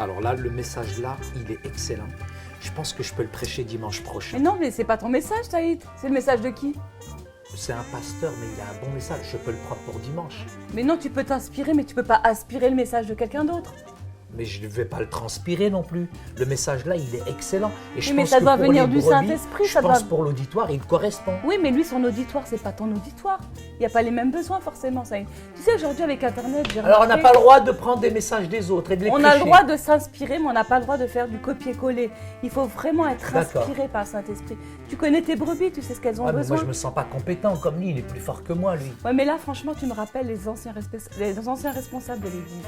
Alors là, le message là, il est excellent. Je pense que je peux le prêcher dimanche prochain. Mais non, mais c'est pas ton message, Saïd. C'est le message de qui? C'est un pasteur, mais il a un bon message. Je peux le prendre pour dimanche. Mais non, tu peux t'inspirer, mais tu peux pas aspirer le message de quelqu'un d'autre. Mais je ne vais pas le transpirer non plus. Le message là, il est excellent. Et je Oui, mais pense ça que doit pour venir les du brebis, Saint-Esprit, je ça pense doit- pour l'auditoire, il correspond. Oui, mais lui, son auditoire, c'est pas ton auditoire. Il n'y a pas les mêmes besoins, forcément, Saïd. Tu sais, aujourd'hui, avec Internet, j'ai Alors on n'a remarqué, pas le droit de prendre des messages des autres et de les on prêcher. a le droit de s'inspirer, mais on n'a pas le droit de faire du copier-coller. Il faut vraiment être D'accord. inspiré par le Saint-Esprit. Tu connais tes brebis, tu sais ce qu'elles ont Ouais, mais besoin. moi, je me sens pas compétent comme lui. Il est plus fort que moi, lui. Ouais, mais là, franchement, tu me rappelles les anciens responsables de l'Église.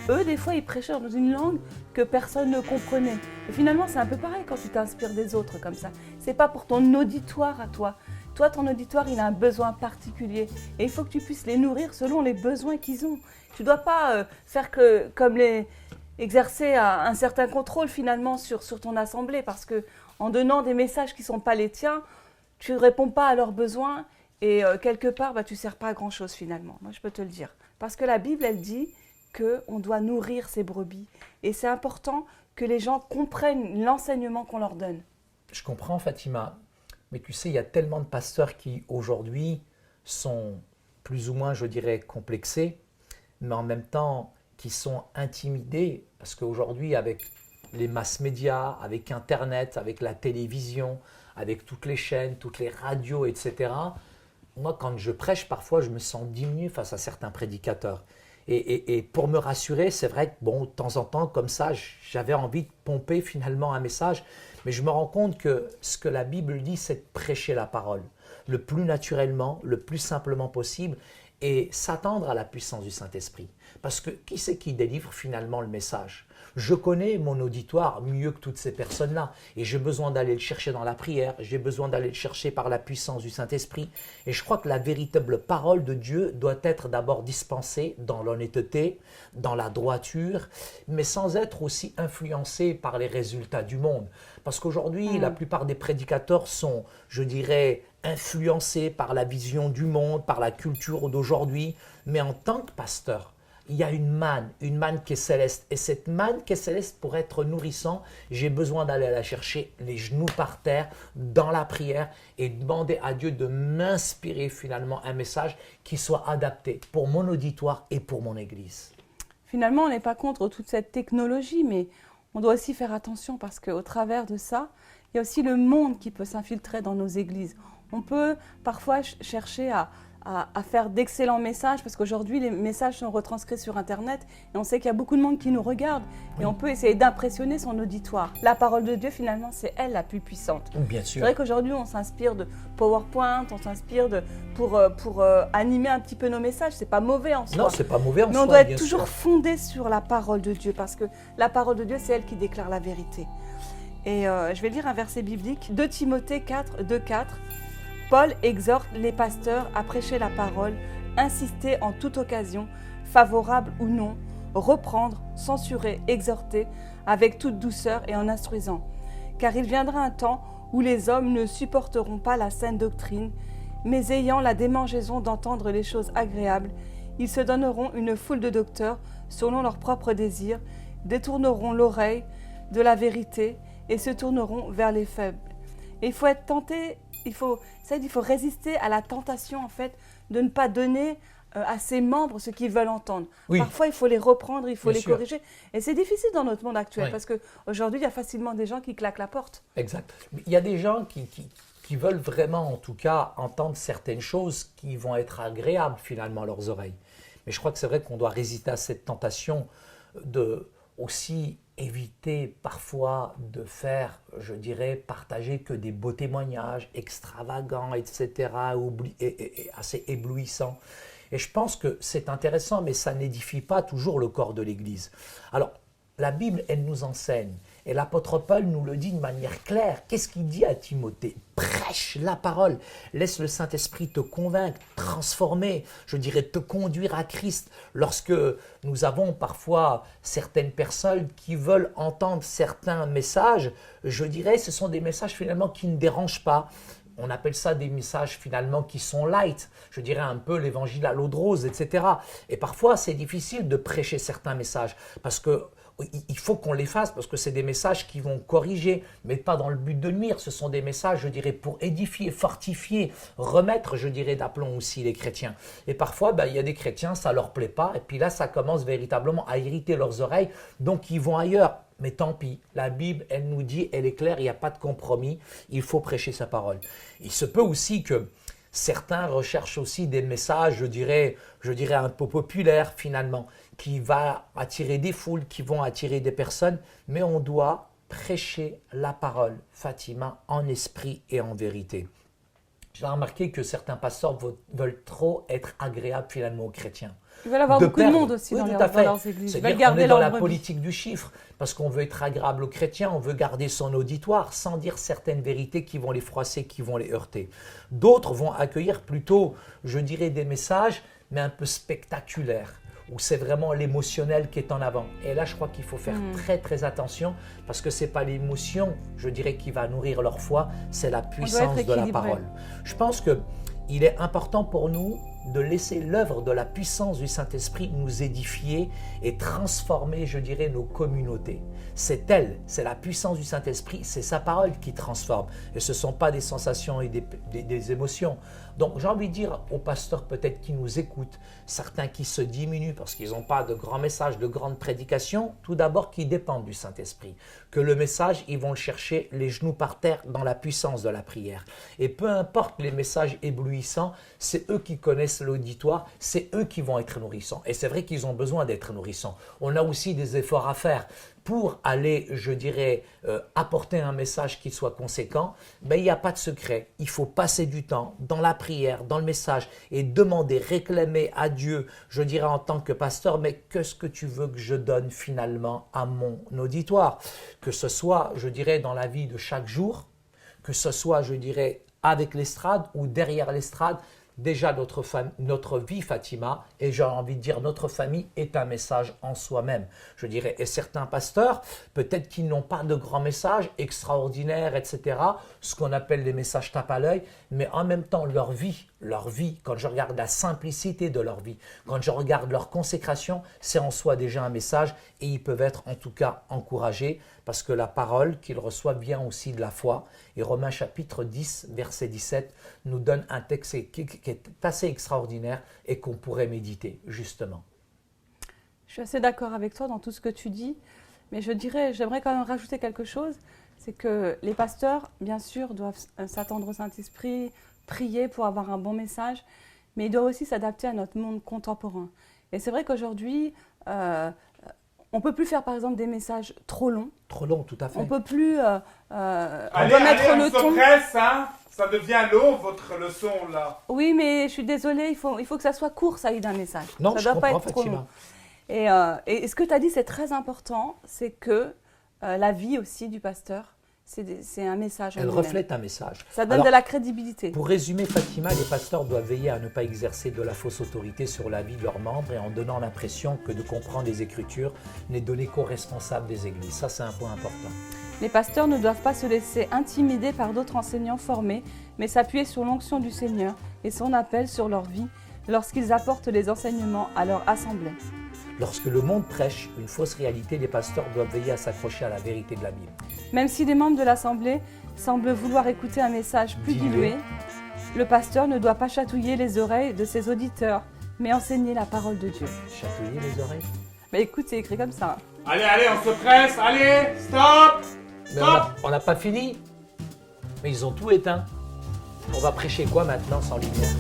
Eux, des fois, ils prêchaient dans une langue que personne ne comprenait. Et finalement, c'est un peu pareil quand tu t'inspires des autres comme ça. C'est pas pour ton auditoire à toi. Toi, ton auditoire, il a un besoin particulier. Et il faut que tu puisses les nourrir selon les besoins qu'ils ont. Tu dois pas faire exercer un certain contrôle finalement sur ton assemblée, parce que en donnant des messages qui sont pas les tiens, tu ne réponds pas à leurs besoins. Et quelque part, tu ne sers pas à grand-chose finalement. Moi, je peux te le dire. Parce que la Bible, elle dit qu'on doit nourrir ses brebis. Et c'est important que les gens comprennent l'enseignement qu'on leur donne. Je comprends, Fatima. Mais tu sais, il y a tellement de pasteurs qui, aujourd'hui, sont plus ou moins, je dirais, complexés, mais en même temps, qui sont intimidés. Parce qu'aujourd'hui, avec les mass médias, avec Internet, avec la télévision, avec toutes les chaînes, toutes les radios, etc., moi, quand je prêche, parfois, je me sens diminué face à certains prédicateurs. Et pour me rassurer, c'est vrai que, bon, de temps en temps, comme ça, j'avais envie de pomper finalement un message, mais je me rends compte que ce que la Bible dit, c'est de prêcher la parole, le plus naturellement, le plus simplement possible, et s'attendre à la puissance du Saint-Esprit. Parce que qui c'est qui délivre finalement le message? Je connais mon auditoire mieux que toutes ces personnes-là, et j'ai besoin d'aller le chercher dans la prière, j'ai besoin d'aller le chercher par la puissance du Saint-Esprit, et je crois que la véritable parole de Dieu doit être d'abord dispensée dans l'honnêteté, dans la droiture, mais sans être aussi influencée par les résultats du monde. Parce qu'aujourd'hui, la plupart des prédicateurs sont, je dirais, influencés par la vision du monde, par la culture d'aujourd'hui, mais en tant que pasteur, il y a une manne qui est céleste. Et cette manne qui est céleste, pour être nourrissant, j'ai besoin d'aller la chercher les genoux par terre, dans la prière, et demander à Dieu de m'inspirer finalement un message qui soit adapté pour mon auditoire et pour mon Église. Finalement, on n'est pas contre toute cette technologie, mais on doit aussi faire attention parce qu'au travers de ça, il y a aussi le monde qui peut s'infiltrer dans nos églises. On peut parfois chercher à faire d'excellents messages, parce qu'aujourd'hui, les messages sont retranscrits sur Internet, et on sait qu'il y a beaucoup de monde qui nous regarde, et on peut essayer d'impressionner son auditoire. La parole de Dieu, finalement, c'est elle la plus puissante. Bien C'est sûr. vrai qu'aujourd'hui, on s'inspire de PowerPoint, on s'inspire pour animer un petit peu nos messages. C'est pas mauvais en soi. Non, c'est pas mauvais en Mais soi, on doit être bien toujours sûr. fondé sur la parole de Dieu, parce que la parole de Dieu, c'est elle qui déclare la vérité. Et je vais lire un verset biblique, 2 Timothée 4, 2-4. Paul exhorte les pasteurs à prêcher la parole, insister en toute occasion, favorable ou non, reprendre, censurer, exhorter, avec toute douceur et en instruisant. Car il viendra un temps où les hommes ne supporteront pas la saine doctrine, mais ayant la démangeaison d'entendre les choses agréables, ils se donneront une foule de docteurs selon leurs propres désirs, détourneront l'oreille de la vérité et se tourneront vers les faibles. Et il faut être tenté, il faut résister à la tentation en fait de ne pas donner à ses membres ce qu'ils veulent entendre. Oui. Parfois, il faut les reprendre, il faut Bien les sûr. corriger. Et c'est difficile dans notre monde actuel Oui. parce qu'aujourd'hui, il y a facilement des gens qui claquent la porte. Exact. Il y a des gens qui veulent vraiment, en tout cas, entendre certaines choses qui vont être agréables finalement à leurs oreilles. Mais je crois que c'est vrai qu'on doit résister à cette tentation de aussi éviter parfois de faire, je dirais, partager que des beaux témoignages extravagants, etc., et assez éblouissants. Et je pense que c'est intéressant, mais ça n'édifie pas toujours le corps de l'Église. Alors, la Bible, elle nous enseigne, et l'apôtre Paul nous le dit de manière claire. Qu'est-ce qu'il dit à Timothée? Prêche la parole, laisse le Saint-Esprit te convaincre, transformer, je dirais te conduire à Christ. Lorsque nous avons parfois certaines personnes qui veulent entendre certains messages, je dirais ce sont des messages finalement qui ne dérangent pas. On appelle ça des messages finalement qui sont light, je dirais un peu l'évangile à l'eau de rose, etc. Et parfois c'est difficile de prêcher certains messages parce que il faut qu'on les fasse parce que c'est des messages qui vont corriger, mais pas dans le but de nuire. Ce sont des messages, je dirais, pour édifier, fortifier, remettre, je dirais, d'aplomb aussi les chrétiens. Et parfois, il y a des chrétiens, ça leur plaît pas, et puis là, ça commence véritablement à irriter leurs oreilles, donc ils vont ailleurs. Mais tant pis, la Bible, elle nous dit, elle est claire, il n'y a pas de compromis, il faut prêcher sa parole. Il se peut aussi que certains recherchent aussi des messages, je dirais un peu populaires finalement, qui vont attirer des foules, qui vont attirer des personnes, mais on doit prêcher la parole, Fatima, en esprit et en vérité. J'ai remarqué que certains pasteurs veulent trop être agréables finalement aux chrétiens. Ils veulent avoir beaucoup de monde aussi dans leurs églises. Ils veulent garder leur brebis. Dans la politique du chiffre, parce qu'on veut être agréable aux chrétiens, on veut garder son auditoire sans dire certaines vérités qui vont les froisser, qui vont les heurter. D'autres vont accueillir plutôt, je dirais, des messages, mais un peu spectaculaires, où c'est vraiment l'émotionnel qui est en avant. Et là, je crois qu'il faut faire très très attention, parce que ce n'est pas l'émotion, je dirais, qui va nourrir leur foi, c'est la puissance de la parole. Je pense qu'il est important pour nous de laisser l'œuvre de la puissance du Saint-Esprit nous édifier et transformer, je dirais, nos communautés. C'est elle, c'est la puissance du Saint-Esprit, c'est sa parole qui transforme. Et ce ne sont pas des sensations et des émotions. Donc j'ai envie de dire aux pasteurs peut-être qui nous écoutent, certains qui se diminuent parce qu'ils n'ont pas de grands messages, de grandes prédications, tout d'abord qui dépendent du Saint-Esprit. Que le message, ils vont le chercher les genoux par terre dans la puissance de la prière. Et peu importe les messages éblouissants, c'est eux qui connaissent l'auditoire, c'est eux qui vont être nourrissants. Et c'est vrai qu'ils ont besoin d'être nourrissants. On a aussi des efforts à faire pour aller, je dirais, apporter un message qui soit conséquent. Il n'y a pas de secret. Il faut passer du temps dans la prière, dans le message et demander, réclamer à Dieu, je dirais en tant que pasteur, mais qu'est-ce que tu veux que je donne finalement à mon auditoire? Que ce soit, je dirais, dans la vie de chaque jour, que ce soit, je dirais, avec l'estrade ou derrière l'estrade. Déjà, notre vie, Fatima, et j'ai envie de dire notre famille, est un message en soi-même. Je dirais, et certains pasteurs, peut-être qu'ils n'ont pas de grands messages extraordinaires, etc., ce qu'on appelle les messages tape à l'œil, mais en même temps, leur vie, quand je regarde la simplicité de leur vie, quand je regarde leur consécration, c'est en soi déjà un message et ils peuvent être en tout cas encouragés parce que la parole qu'ils reçoivent vient aussi de la foi. Et Romains chapitre 10, verset 17 nous donne un texte qui est assez extraordinaire et qu'on pourrait méditer justement. Je suis assez d'accord avec toi dans tout ce que tu dis, mais j'aimerais quand même rajouter quelque chose, c'est que les pasteurs, bien sûr, doivent s'attendre au Saint-Esprit, prier pour avoir un bon message, mais ils doivent aussi s'adapter à notre monde contemporain. Et c'est vrai qu'aujourd'hui, on ne peut plus faire par exemple des messages trop longs. Trop longs, tout à fait. On ne peut plus allez, mettre le ton. Presse, hein, ça devient long votre leçon là. Oui, mais je suis désolée, il faut que ça soit court, ça, d'un message. Non, ça ne doit pas être trop Fatima. long. Et ce que tu as dit, c'est très important, c'est que la vie aussi du pasteur, c'est un message. Elle reflète un message. Ça donne de la crédibilité. Pour résumer, Fatima, les pasteurs doivent veiller à ne pas exercer de la fausse autorité sur la vie de leurs membres et en donnant l'impression que de comprendre les Écritures n'est donné qu'aux responsables des églises. Ça, c'est un point important. Les pasteurs ne doivent pas se laisser intimider par d'autres enseignants formés, mais s'appuyer sur l'onction du Seigneur et son appel sur leur vie lorsqu'ils apportent les enseignements à leur assemblée. Lorsque le monde prêche une fausse réalité, les pasteurs doivent veiller à s'accrocher à la vérité de la Bible. Même si des membres de l'Assemblée semblent vouloir écouter un message plus dilué, le pasteur ne doit pas chatouiller les oreilles de ses auditeurs, mais enseigner la parole de Dieu. Chatouiller les oreilles? Mais écoute, c'est écrit comme ça. Allez, on se presse, allez, stop. Mais on n'a pas fini. Mais ils ont tout éteint. On va prêcher quoi maintenant sans lumière?